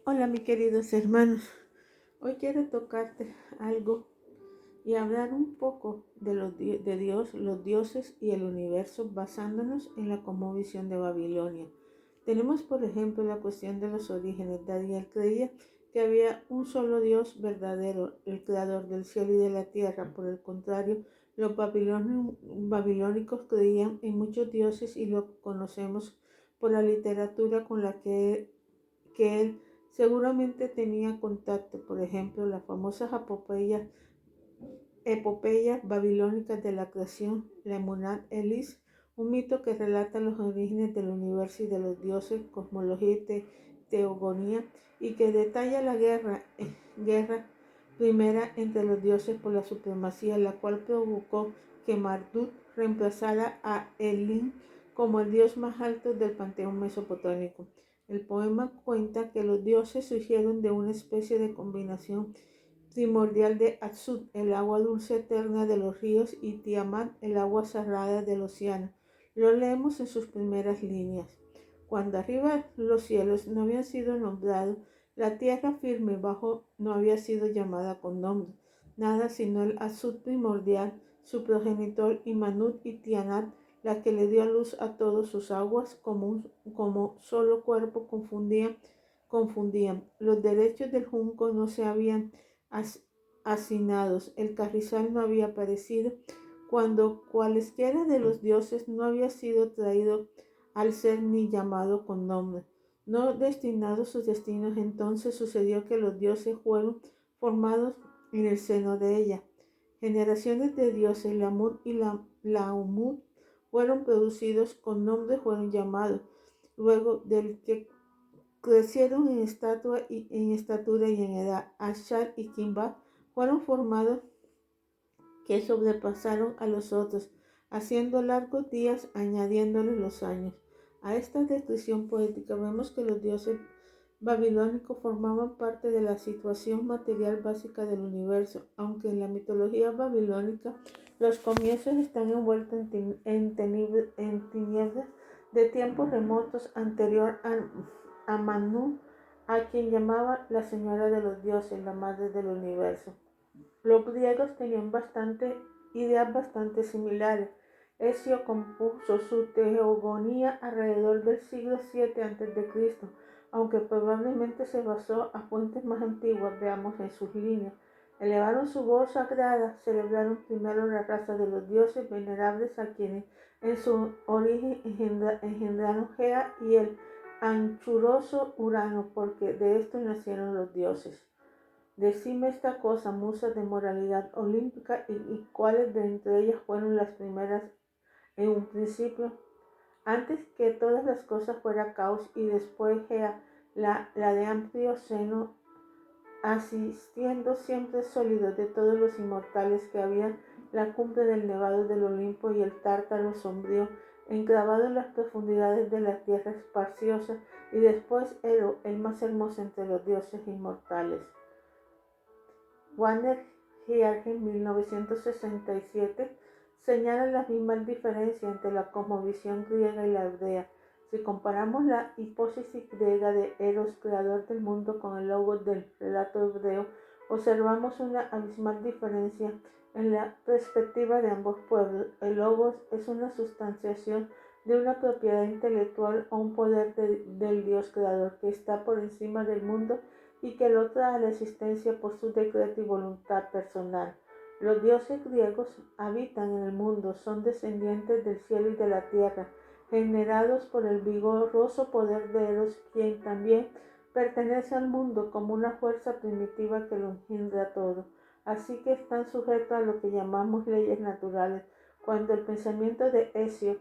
Hola, mis queridos hermanos. Hoy quiero tocarte algo y hablar un poco de Dios, los dioses y el universo basándonos en la cosmovisión de Babilonia. Tenemos, por ejemplo, la cuestión de los orígenes. Daniel creía que había un solo Dios verdadero, el creador del cielo y de la tierra. Por el contrario, los babilónicos creían en muchos dioses y lo conocemos por la literatura con la que él seguramente tenía contacto, por ejemplo, las famosas epopeyas babilónicas de la creación, la Emunat Elis, un mito que relata los orígenes del universo y de los dioses, cosmología y teogonía, y que detalla la guerra primera entre los dioses por la supremacía, la cual provocó que Marduk reemplazara a Elin como el dios más alto del panteón mesopotámico. El poema cuenta que los dioses surgieron de una especie de combinación primordial de Atsut, el agua dulce eterna de los ríos, y Tiamat, el agua salada del océano. Lo leemos en sus primeras líneas. Cuando arriba los cielos no habían sido nombrados, la tierra firme bajo no había sido llamada con nombre, nada sino el Atsut primordial, su progenitor, y Manut y Tianat, la que le dio a luz a todas sus aguas, como solo cuerpo confundían. Los derechos del junco no se habían hacinados, el carrizal no había aparecido, cuando cualesquiera de los dioses no había sido traído al ser ni llamado con nombre. No destinados sus destinos, entonces sucedió que los dioses fueron formados en el seno de ella. Generaciones de dioses, Lamut y Laumut, fueron producidos, con nombre fueron llamados, luego del que crecieron en estatura y en edad. Ashar y Kimba fueron formados que sobrepasaron a los otros, haciendo largos días, añadiéndoles los años. A esta descripción poética vemos que los dioses babilónicos formaban parte de la situación material básica del universo, aunque en la mitología babilónica los comienzos están envueltos en tinieblas de tiempos remotos anterior a Manu, a quien llamaba la señora de los dioses, la madre del universo. Los griegos tenían ideas bastante similares. Hesio compuso su teogonía alrededor del siglo VII a.C., aunque probablemente se basó a fuentes más antiguas. Veamos en sus líneas. Elevaron su voz sagrada, celebraron primero la raza de los dioses venerables, a quienes en su origen engendraron Gea y el anchuroso Urano, porque de esto nacieron los dioses. Decime esta cosa, musas de moralidad olímpica, y cuáles de entre ellas fueron las primeras en un principio, antes que todas las cosas fuera caos, y después Gea, la de amplio seno, asistiendo siempre sólido de todos los inmortales, que había la cumbre del nevado del Olimpo y el tártaro sombrío enclavado en las profundidades de la tierra espaciosa, y después Ero, el más hermoso entre los dioses inmortales. Warner Hiergen, 1967, señala las mismas diferencias entre la cosmovisión griega y la hebrea. Si comparamos la hipótesis griega de Eros, creador del mundo, con el logos del relato hebreo, observamos una abismal diferencia en la perspectiva de ambos pueblos. El logos es una sustanciación de una propiedad intelectual o un poder del Dios creador que está por encima del mundo y que lo trae a la existencia por su decreto y voluntad personal. Los dioses griegos habitan en el mundo, son descendientes del cielo y de la tierra, generados por el vigoroso poder de Eros, quien también pertenece al mundo como una fuerza primitiva que lo engendra todo. Así que están sujetos a lo que llamamos leyes naturales. Cuando el pensamiento de Hesio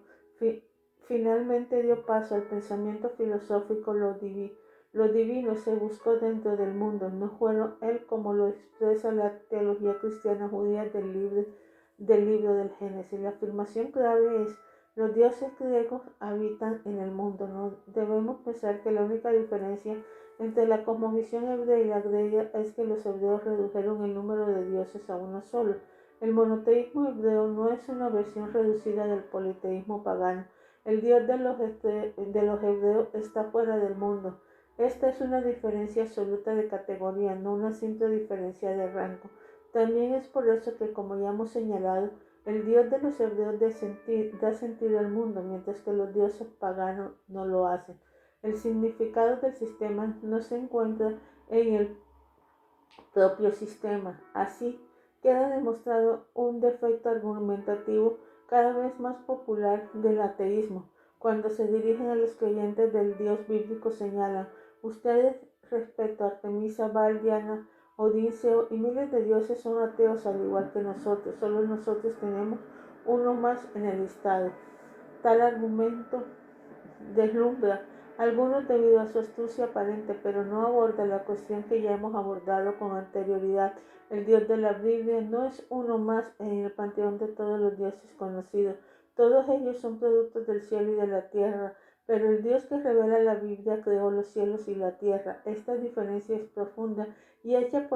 finalmente dio paso al pensamiento filosófico, lo divino se buscó dentro del mundo, no fueron él, como lo expresa la teología cristiana judía del libro del Génesis. La afirmación clave es: los dioses griegos habitan en el mundo. No debemos pensar que la única diferencia entre la cosmovisión hebrea y la griega es que los hebreos redujeron el número de dioses a uno solo. El monoteísmo hebreo no es una versión reducida del politeísmo pagano. El Dios de los hebreos está fuera del mundo. Esta es una diferencia absoluta de categoría, no una simple diferencia de rango. También es por eso que, como ya hemos señalado, el Dios de los hebreos da sentido al mundo, mientras que los dioses paganos no lo hacen. El significado del sistema no se encuentra en el propio sistema. Así queda demostrado un defecto argumentativo cada vez más popular del ateísmo. Cuando se dirigen a los creyentes del Dios bíblico señalan: ustedes respecto a Artemisa, Baal, Diana, Odín, Seo y miles de dioses son ateos al igual que nosotros. Solo nosotros tenemos uno más en el listado. Tal argumento deslumbra a algunos debido a su astucia aparente, pero no aborda la cuestión que ya hemos abordado con anterioridad. El Dios de la Biblia no es uno más en el panteón de todos los dioses conocidos. Todos ellos son productos del cielo y de la tierra, pero el Dios que revela la Biblia creó los cielos y la tierra. Esta diferencia es profunda y echa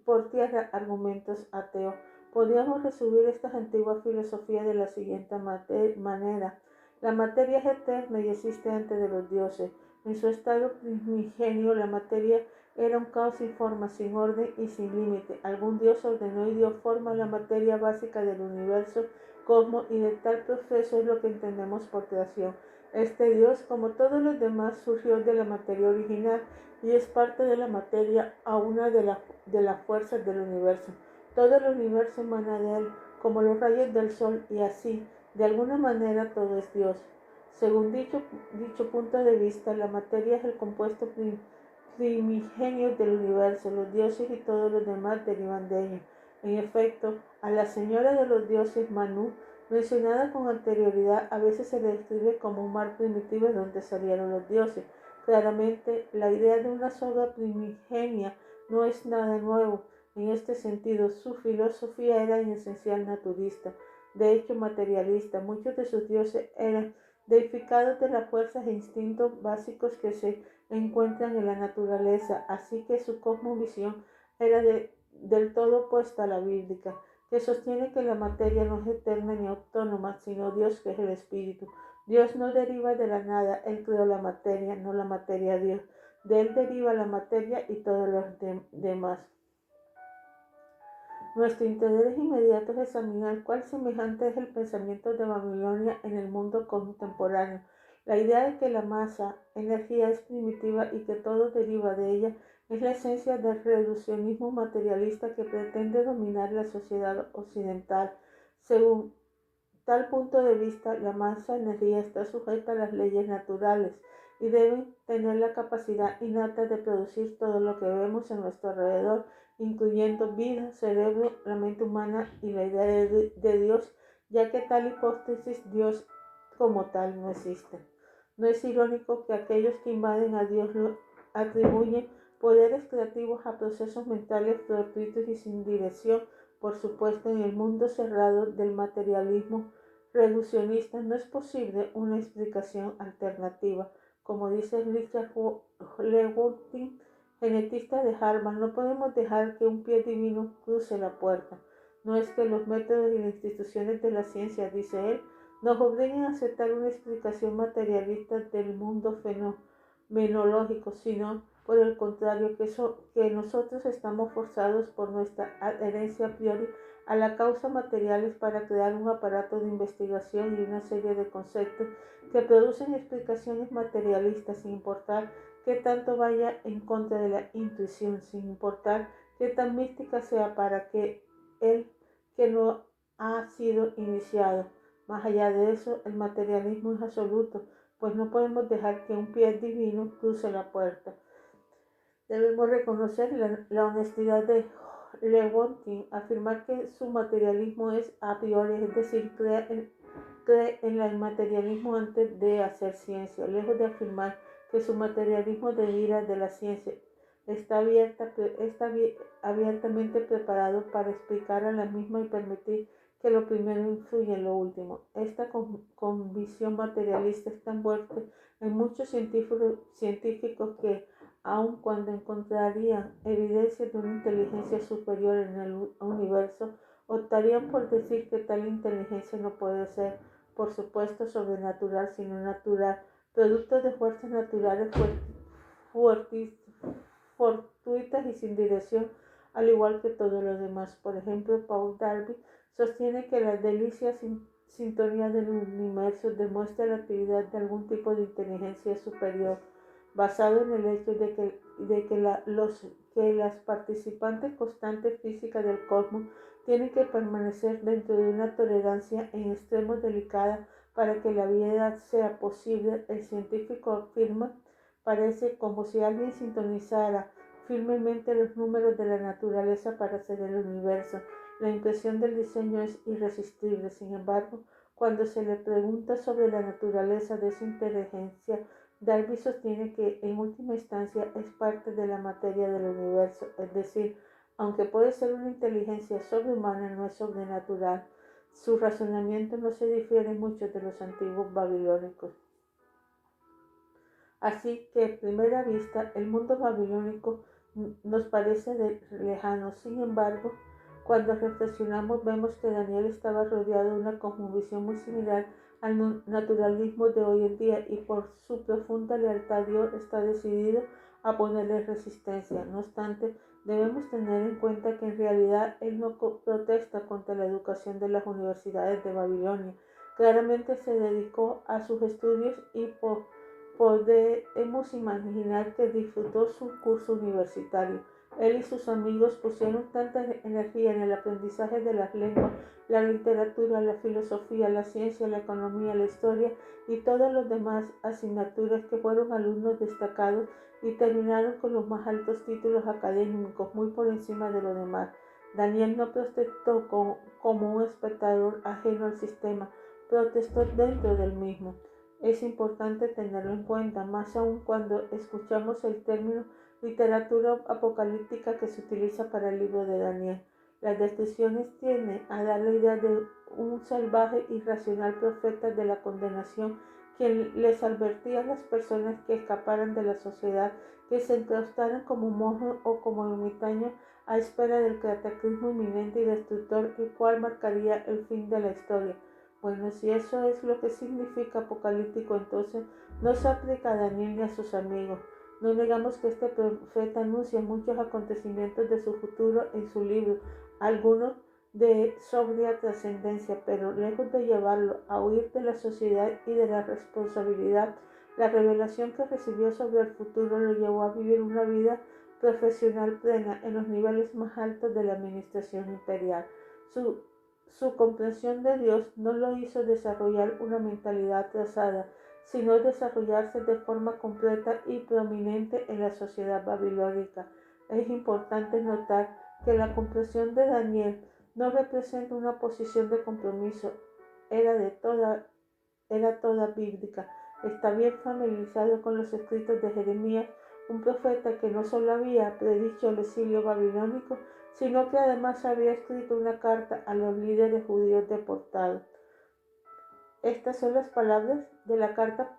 por tierra argumentos ateos. Podríamos resumir esta antigua filosofía de la siguiente manera: la materia es eterna y existe antes de los dioses. En su estado primigenio, la materia era un caos sin forma, sin orden y sin límite. Algún dios ordenó y dio forma a la materia básica del universo, cosmos, y de tal proceso es lo que entendemos por creación. Este dios, como todos los demás, surgió de la materia original y es parte de la materia, a una de las fuerzas del universo. Todo el universo emana de él, como los rayos del sol, y así, de alguna manera, todo es Dios. Según dicho punto de vista, la materia es el compuesto primigenio del universo. Los dioses y todos los demás derivan de ella. En efecto, a la señora de los dioses, Manu, mencionada con anterioridad, a veces se le describe como un mar primitivo de donde salieron los dioses. Claramente, la idea de una soga primigenia no es nada nuevo. En este sentido, su filosofía era en esencial naturista, de hecho materialista. Muchos de sus dioses eran deificados de las fuerzas e instintos básicos que se encuentran en la naturaleza, así que su cosmovisión era del todo opuesta a la bíblica, que sostiene que la materia no es eterna ni autónoma, sino Dios, que es el espíritu. Dios no deriva de la nada, Él creó la materia, no la materia a Dios. De Él deriva la materia y todos los demás. Nuestro interés inmediato es examinar cuál semejante es el pensamiento de Babilonia en el mundo contemporáneo. La idea de que la masa, energía, es primitiva y que todo deriva de ella es la esencia del reduccionismo materialista que pretende dominar la sociedad occidental. Según tal punto de vista, la masa-energía está sujeta a las leyes naturales y debe tener la capacidad innata de producir todo lo que vemos en nuestro alrededor, incluyendo vida, cerebro, la mente humana y la idea de Dios, ya que tal hipótesis, Dios como tal, no existe. ¿No es irónico que aquellos que invaden a Dios lo atribuyen poderes creativos a procesos mentales fortuitos y sin dirección? Por supuesto, en el mundo cerrado del materialismo reduccionista no es posible una explicación alternativa. Como dice Richard Lewontin, genetista de Harvard, no podemos dejar que un pie divino cruce la puerta. No es que los métodos y las instituciones de la ciencia, dice él, nos obliguen a aceptar una explicación materialista del mundo fenomenológico, sino por el contrario, que nosotros estamos forzados por nuestra adherencia a priori a la causa materiales para crear un aparato de investigación y una serie de conceptos que producen explicaciones materialistas, sin importar qué tanto vaya en contra de la intuición, sin importar qué tan mística sea para que el que no ha sido iniciado. Más allá de eso, el materialismo es absoluto, pues no podemos dejar que un pie divino cruce la puerta. Debemos reconocer la honestidad de Lewontin, afirmar que su materialismo es a priori, es decir, cree en el materialismo antes de hacer ciencia, lejos de afirmar que su materialismo deriva de la ciencia. Está abiertamente preparado para explicar a la misma y permitir que lo primero influya en lo último. Esta convicción materialista está envuelta en muchos científicos que, aun cuando encontrarían evidencia de una inteligencia superior en el universo, optarían por decir que tal inteligencia no puede ser, por supuesto, sobrenatural, sino natural, producto de fuerzas naturales fortuitas y sin dirección, al igual que todos los demás. Por ejemplo, Paul Darby sostiene que la delicia sintonía del universo demuestra la actividad de algún tipo de inteligencia superior, basado en el hecho que las participantes constantes físicas del cosmos tienen que permanecer dentro de una tolerancia en extremos delicada para que la vida sea posible. El científico afirma: parece como si alguien sintonizara firmemente los números de la naturaleza para hacer el universo. La impresión del diseño es irresistible. Sin embargo, cuando se le pregunta sobre la naturaleza de esa inteligencia, Darby sostiene que en última instancia es parte de la materia del universo, es decir, aunque puede ser una inteligencia sobrehumana, no es sobrenatural. Su razonamiento no se difiere mucho de los antiguos babilónicos. Así que a primera vista el mundo babilónico nos parece lejano. Sin embargo, cuando reflexionamos vemos que Daniel estaba rodeado de una cosmovisión muy similar al naturalismo de hoy en día, y por su profunda lealtad a Dios está decidido a ponerle resistencia. No obstante, debemos tener en cuenta que en realidad él no protesta contra la educación de las universidades de Babilonia. Claramente se dedicó a sus estudios y podemos imaginar que disfrutó su curso universitario. Él y sus amigos pusieron tanta energía en el aprendizaje de las lenguas, la literatura, la filosofía, la ciencia, la economía, la historia y todas las demás asignaturas, que fueron alumnos destacados y terminaron con los más altos títulos académicos, muy por encima de los demás. Daniel no protestó como un espectador ajeno al sistema, protestó dentro del mismo. Es importante tenerlo en cuenta, más aún cuando escuchamos el término literatura apocalíptica que se utiliza para el libro de Daniel. Las descripciones tienden a dar la idea de un salvaje y irracional profeta de la condenación, quien les advertía a las personas que escaparan de la sociedad, que se enclaustraran como monjes o como ermitaños a espera del cataclismo inminente y destructor, el cual marcaría el fin de la historia. Bueno, si eso es lo que significa apocalíptico, entonces no se aplica a Daniel ni a sus amigos. No negamos que este profeta anuncia muchos acontecimientos de su futuro en su libro, algunos de sobria trascendencia, pero lejos de llevarlo a huir de la sociedad y de la responsabilidad, la revelación que recibió sobre el futuro lo llevó a vivir una vida profesional plena en los niveles más altos de la administración imperial. Su comprensión de Dios no lo hizo desarrollar una mentalidad trazada, sino desarrollarse de forma completa y prominente en la sociedad babilónica. Es importante notar que la comprensión de Daniel no representa una posición de compromiso, era toda bíblica. Está bien familiarizado con los escritos de Jeremías, un profeta que no solo había predicho el exilio babilónico, sino que además había escrito una carta a los líderes judíos deportados. Estas son las palabras de la carta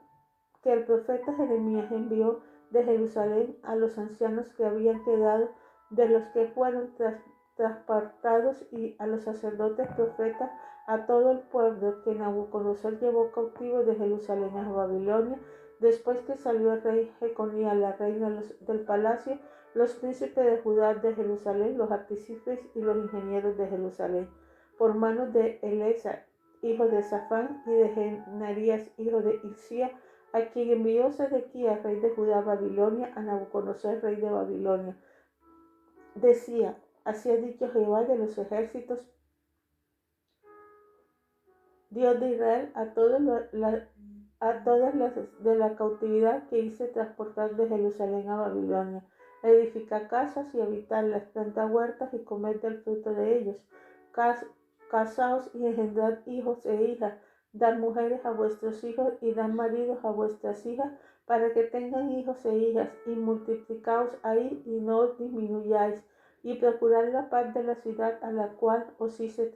que el profeta Jeremías envió de Jerusalén a los ancianos que habían quedado de los que fueron transportados, y a los sacerdotes profetas, a todo el pueblo que Nabucodonosor llevó cautivo de Jerusalén a Babilonia, después que salió el rey Jeconías, la reina del palacio, los príncipes de Judá, de Jerusalén, los artífices y los ingenieros de Jerusalén, por manos de Elesa, hijo de Safán, y de Genarías, hijo de Hilcía, a quien envió Sedequías, rey de Judá, a Babilonia, a Nabucodonosor, rey de Babilonia. Decía: así ha dicho Jehová de los ejércitos, Dios de Israel, a todas las de la cautividad que hice transportar de Jerusalén a Babilonia. Edificad casas y habitadlas, plantad huertas y comed del fruto de ellos. Casaos y engendrad hijos e hijas, dad mujeres a vuestros hijos y dad maridos a vuestras hijas, para que tengan hijos e hijas, y multiplicaos ahí y no os disminuyáis, y procurad la paz de la ciudad a la cual os hice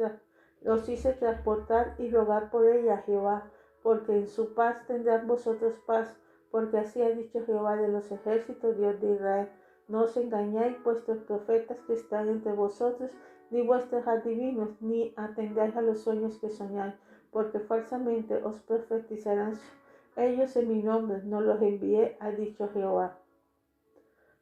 transportar, y rogad por ella a Jehová, porque en su paz tendrán vosotros paz, porque así ha dicho Jehová de los ejércitos, Dios de Israel. No os engañéis, vuestros profetas que están entre vosotros, ni vuestros adivinos, ni atendáis a los sueños que soñáis, porque falsamente os profetizarán ellos en mi nombre. No los envié, ha dicho Jehová.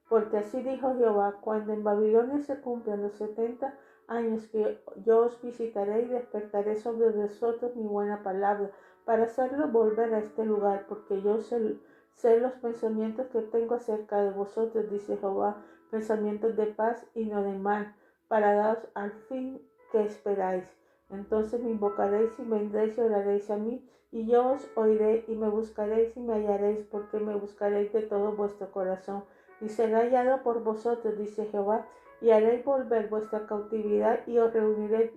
Porque así dijo Jehová, cuando en Babilonia se cumplan los 70 años que yo os visitaré y despertaré sobre vosotros mi buena palabra, para hacerlo volver a este lugar, porque yo sé los pensamientos que tengo acerca de vosotros, dice Jehová, pensamientos de paz y no de mal, para daros al fin que esperáis. Entonces me invocaréis y vendréis y oraréis a mí, y yo os oiré y me buscaréis y me hallaréis, porque me buscaréis de todo vuestro corazón. Y será hallado por vosotros, dice Jehová, y haréis volver vuestra cautividad y os reuniré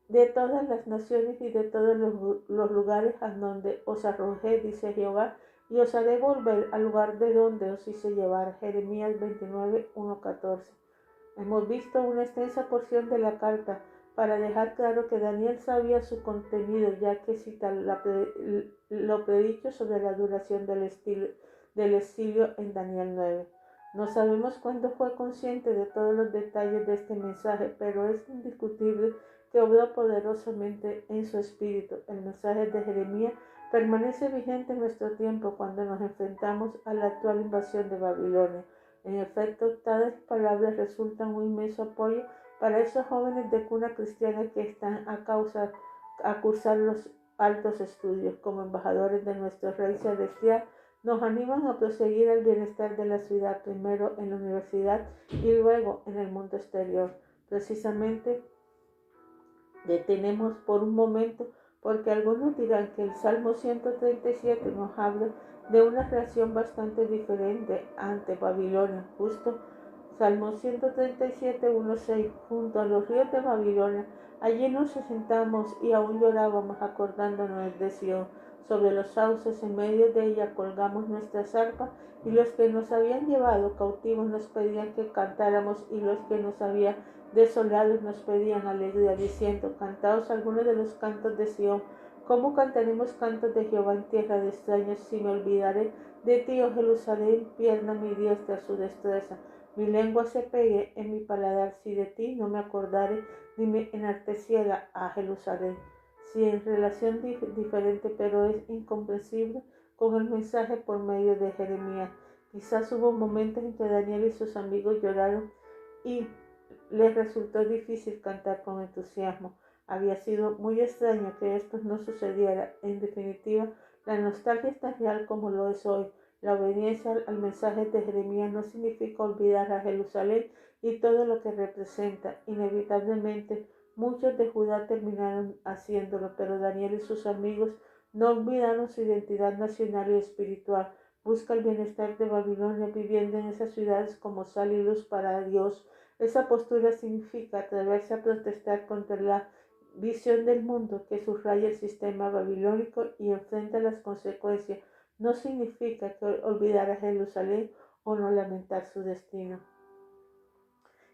de todas las naciones y de todos los lugares a donde os arrojé, dice Jehová, y os haré volver al lugar de donde os hice llevar. Jeremías 29, 1-14. Hemos visto una extensa porción de la carta para dejar claro que Daniel sabía su contenido, ya que cita lo predicho sobre la duración del exilio en Daniel 9. No sabemos cuándo fue consciente de todos los detalles de este mensaje, pero es indiscutible que obró poderosamente en su espíritu. El mensaje de Jeremías permanece vigente en nuestro tiempo cuando nos enfrentamos a la actual invasión de Babilonia. En efecto, tales palabras resultan un inmenso apoyo para esos jóvenes de cuna cristiana que están a cursar los altos estudios. Como embajadores de nuestro Rey Celestial, nos animan a proseguir el bienestar de la ciudad, primero en la universidad y luego en el mundo exterior. Precisamente, detenemos por un momento porque algunos dirán que el Salmo 137 nos habla de una reacción bastante diferente ante Babilonia. Justo Salmo 137, 1-6, junto a los ríos de Babilonia, allí nos sentamos y aún llorábamos acordándonos de Sión. Sobre los sauces en medio de ella colgamos nuestras arpas, y los que nos habían llevado cautivos nos pedían que cantáramos, y los que nos habían desolados nos pedían alegría, diciendo: cantaos algunos de los cantos de Sión. ¿Cómo cantaremos cantos de Jehová en tierra de extraños? Si me olvidaré de ti, oh Jerusalén, pierna mi diestra su destreza. Mi lengua se pegue en mi paladar, si de ti no me acordare, ni me enalteciera a Jerusalén. Si en relación diferente, pero es incomprensible, con el mensaje por medio de Jeremías. Quizás hubo momentos en que Daniel y sus amigos lloraron y les resultó difícil cantar con entusiasmo. Había sido muy extraño que esto no sucediera. En definitiva, la nostalgia es tan real como lo es hoy. La obediencia al mensaje de Jeremías no significa olvidar a Jerusalén y todo lo que representa. Inevitablemente, muchos de Judá terminaron haciéndolo, pero Daniel y sus amigos no olvidaron su identidad nacional y espiritual. Busca el bienestar de Babilonia, viviendo en esas ciudades como sal y luz para Dios. Esa postura significa atreverse a protestar contra la visión del mundo que subraya el sistema babilónico y enfrenta las consecuencias. No significa que olvidar a Jerusalén o no lamentar su destino.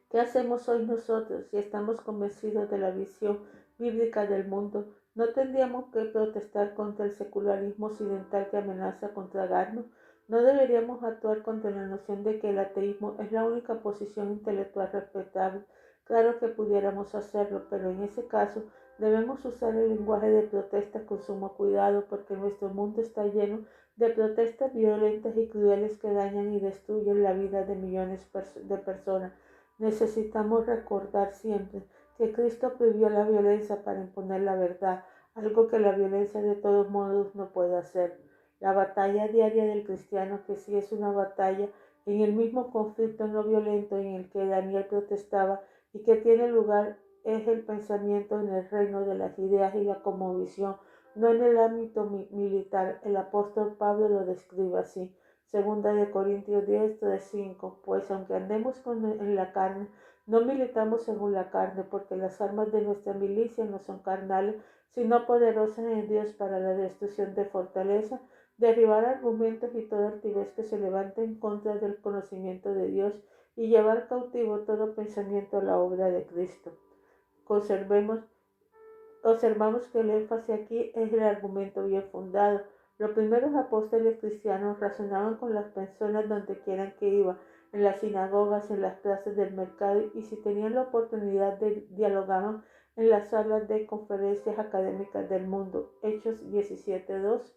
¿Qué hacemos hoy nosotros si estamos convencidos de la visión bíblica del mundo? ¿No tendríamos que protestar contra el secularismo occidental que amenaza con tragarnos? ¿No deberíamos actuar contra la noción de que el ateísmo es la única posición intelectual respetable? Claro que pudiéramos hacerlo, pero en ese caso debemos usar el lenguaje de protesta con sumo cuidado, porque nuestro mundo está lleno de protestas violentas y crueles que dañan y destruyen la vida de millones de personas. Necesitamos recordar siempre que Cristo prohibió la violencia para imponer la verdad, algo que la violencia de todos modos no puede hacer. La batalla diaria del cristiano, que sí es una batalla en el mismo conflicto no violento en el que Daniel protestaba y que tiene lugar, es el pensamiento en el reino de las ideas y la cosmovisión, no en el ámbito militar. El apóstol Pablo lo describe así. Segunda de Corintios 10, 3-5. Pues aunque andemos en la carne, no militamos según la carne, porque las armas de nuestra milicia no son carnales, sino poderosas en Dios para la destrucción de fortaleza, derribar argumentos y toda altivez que se levante en contra del conocimiento de Dios, y llevar cautivo todo pensamiento a la obra de Cristo. Observamos que el énfasis aquí es el argumento bien fundado. Los primeros apóstoles cristianos razonaban con las personas donde quieran que iban, en las sinagogas, en las plazas del mercado, y si tenían la oportunidad dialogaban en las salas de conferencias académicas del mundo. Hechos 17:2.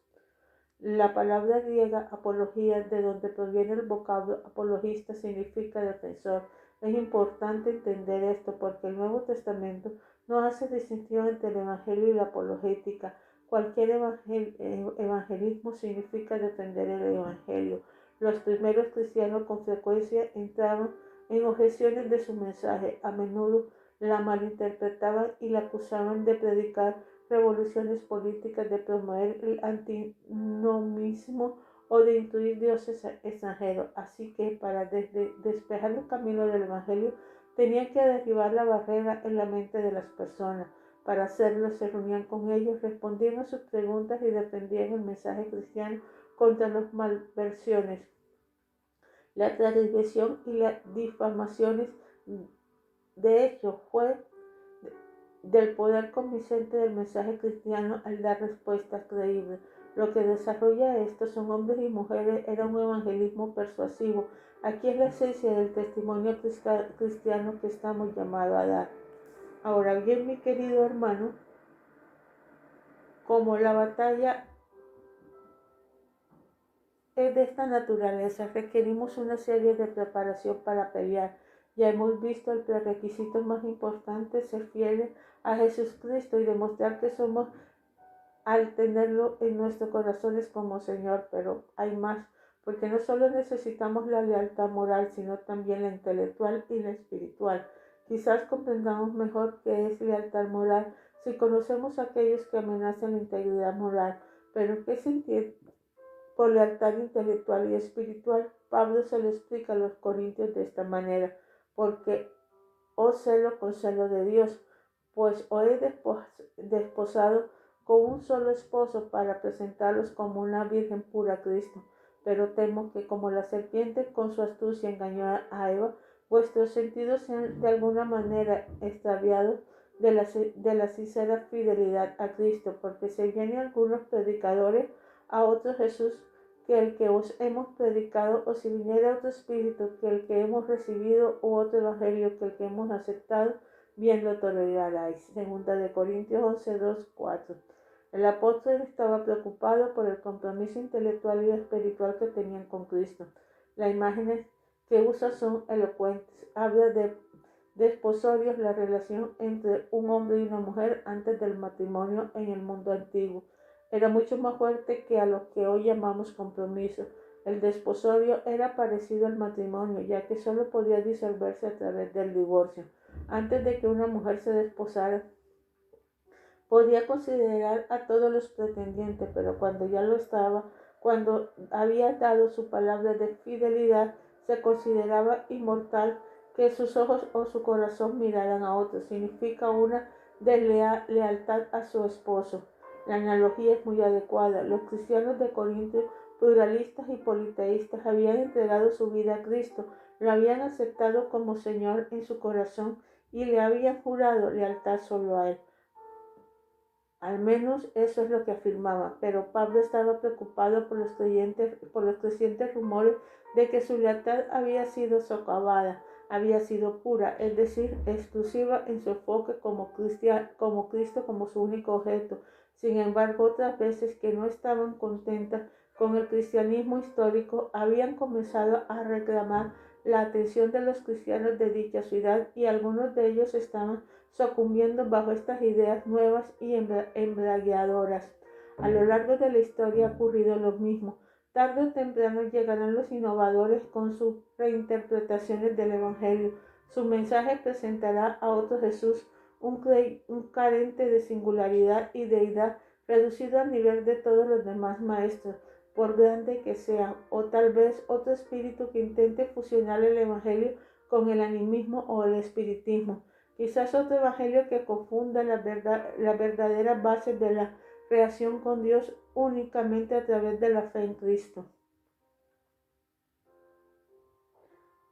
La palabra griega apología, de donde proviene el vocablo apologista, significa defensor. Es importante entender esto porque el Nuevo Testamento no hace distinción entre el Evangelio y la apologética. Cualquier evangelismo significa defender el Evangelio. Los primeros cristianos con frecuencia entraban en objeciones de su mensaje. A menudo la malinterpretaban y la acusaban de predicar revoluciones políticas, de promover el antinomismo o de incluir dioses extranjeros. Así que para despejar el camino del Evangelio tenían que derribar la barrera en la mente de las personas. Para hacerlo se reunían con ellos, respondían a sus preguntas y defendían el mensaje cristiano contra las malversiones, la transgresión y las difamaciones. De hecho, fue del poder convincente del mensaje cristiano al dar respuestas creíbles. Lo que desarrolla esto son hombres y mujeres, era un evangelismo persuasivo. Aquí es la esencia del testimonio cristiano que estamos llamados a dar. Ahora bien, mi querido hermano, como la batalla es de esta naturaleza, requerimos una serie de preparación para pelear. Ya hemos visto el prerequisito más importante, ser fieles a Jesucristo y demostrar que somos al tenerlo en nuestros corazones como Señor, pero hay más, porque no solo necesitamos la lealtad moral, sino también la intelectual y la espiritual. Quizás comprendamos mejor qué es lealtad moral si conocemos a aquellos que amenazan la integridad moral, pero ¿qué se entiende por lealtad intelectual y espiritual? Pablo se lo explica a los corintios de esta manera: porque os celo con celo de Dios, pues os he desposado con un solo esposo para presentarlos como una virgen pura a Cristo. Pero temo que como la serpiente con su astucia engañó a Eva, vuestros sentidos sean de alguna manera extraviados de la sincera fidelidad a Cristo, porque se vienen algunos predicadores a otro Jesús que el que os hemos predicado, o si viniera otro espíritu que el que hemos recibido, u otro evangelio que el que hemos aceptado, bien lo toleraréis. Segunda de Corintios 11, 2, 4. El apóstol estaba preocupado por el compromiso intelectual y espiritual que tenían con Cristo. Las imágenes que usa son elocuentes. Habla de desposorios, la relación entre un hombre y una mujer antes del matrimonio en el mundo antiguo. Era mucho más fuerte que a lo que hoy llamamos compromiso. El desposorio era parecido al matrimonio, ya que solo podía disolverse a través del divorcio. Antes de que una mujer se desposara, podía considerar a todos los pretendientes, pero cuando ya lo estaba, cuando había dado su palabra de fidelidad, se consideraba inmortal que sus ojos o su corazón miraran a otro. Significa una deslealtad a su esposo. La analogía es muy adecuada. Los cristianos de Corinto, pluralistas y politeístas, habían entregado su vida a Cristo, lo habían aceptado como Señor en su corazón y le habían jurado lealtad solo a Él. Al menos eso es lo que afirmaba, pero Pablo estaba preocupado por los crecientes rumores de que su lealtad había sido socavada, había sido pura, es decir, exclusiva en su enfoque como Cristo como su único objeto. Sin embargo, otras veces que no estaban contentas con el cristianismo histórico, habían comenzado a reclamar la atención de los cristianos de dicha ciudad, y algunos de ellos estaban sucumbiendo bajo estas ideas nuevas y embriagadoras. A lo largo de la historia ha ocurrido lo mismo. Tarde o temprano llegarán los innovadores con sus reinterpretaciones del Evangelio. Su mensaje presentará a otro Jesús, un carente de singularidad y deidad, reducido al nivel de todos los demás maestros, por grande que sea, o tal vez otro espíritu que intente fusionar el Evangelio con el animismo o el espiritismo. Quizás otro evangelio que confunda la verdadera base de la relación con Dios únicamente a través de la fe en Cristo,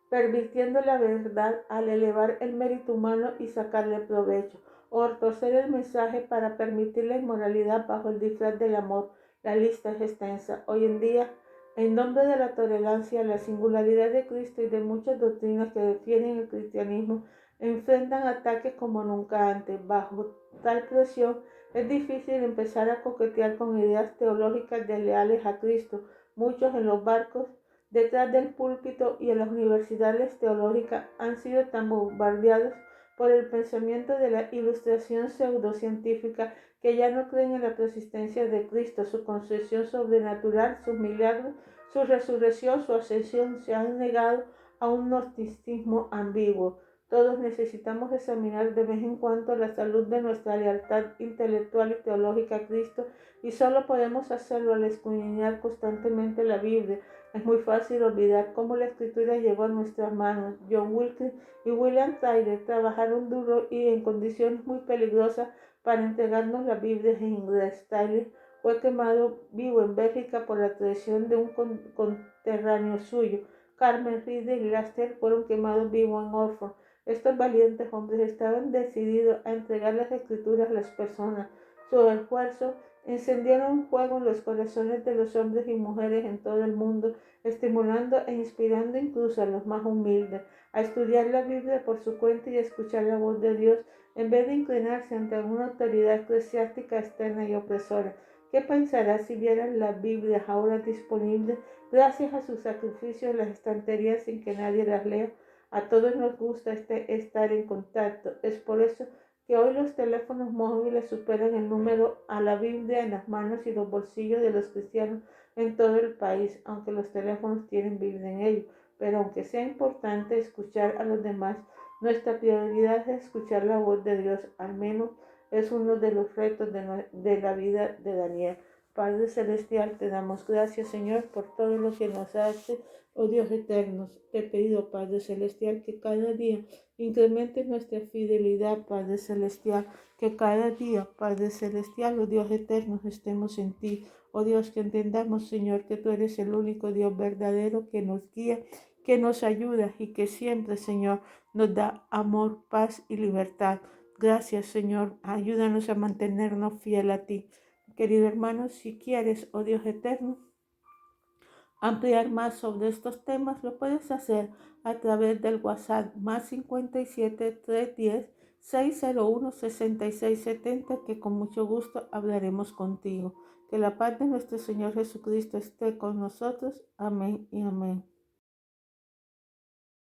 pervirtiendo la verdad al elevar el mérito humano y sacarle provecho, o torcer el mensaje para permitir la inmoralidad bajo el disfraz del amor. La lista es extensa. Hoy en día, en nombre de la tolerancia, la singularidad de Cristo y de muchas doctrinas que defienden el cristianismo, enfrentan ataques como nunca antes. Bajo tal presión, Es difícil empezar a coquetear con ideas teológicas desleales a Cristo. Muchos en los barcos, detrás del púlpito y en las universidades teológicas han sido tan bombardeados por el pensamiento de la ilustración pseudocientífica que ya no creen en la persistencia de Cristo, su concesión sobrenatural, sus milagros, su resurrección, su ascensión. Se han negado a un gnosticismo ambiguo. Todos necesitamos examinar de vez en cuando la salud de nuestra lealtad intelectual y teológica a Cristo, y solo podemos hacerlo al escudriñar constantemente la Biblia. Es muy fácil olvidar cómo la Escritura llegó a nuestras manos. John Wilkes y William Tyler trabajaron duro y en condiciones muy peligrosas para entregarnos la Biblia en inglés. Tyler fue quemado vivo en Bélgica por la traición de un conterráneo suyo. Carmen Reed y Glaster fueron quemados vivos en Orford. Estos valientes hombres estaban decididos a entregar las Escrituras a las personas. Sus esfuerzos encendieron fuego en los corazones de los hombres y mujeres en todo el mundo, estimulando e inspirando incluso a los más humildes a estudiar la Biblia por su cuenta y a escuchar la voz de Dios en vez de inclinarse ante alguna autoridad eclesiástica externa y opresora. ¿Qué pensarás si vieras las Biblias ahora disponibles gracias a su sacrificio en las estanterías sin que nadie las lea? A todos nos gusta estar en contacto. Es por eso que hoy los teléfonos móviles superan el número a la Biblia en las manos y los bolsillos de los cristianos en todo el país, aunque los teléfonos tienen Biblia en ellos. Pero aunque sea importante escuchar a los demás, nuestra prioridad es escuchar la voz de Dios. Al menos es uno de los retos de la vida de Daniel. Padre Celestial, te damos gracias, Señor, por todo lo que nos hace. Oh Dios eterno, te he pedido, Padre Celestial, que cada día incremente nuestra fidelidad, Padre Celestial, que cada día, Padre Celestial, oh Dios eterno, estemos en ti. Oh Dios, que entendamos, Señor, que tú eres el único Dios verdadero que nos guía, que nos ayuda y que siempre, Señor, nos da amor, paz y libertad. Gracias, Señor. Ayúdanos a mantenernos fiel a ti. Querido hermano, si quieres, oh Dios eterno, ampliar más sobre estos temas, lo puedes hacer a través del WhatsApp más 57 310 601 6670, que con mucho gusto hablaremos contigo. Que la paz de nuestro Señor Jesucristo esté con nosotros. Amén y amén.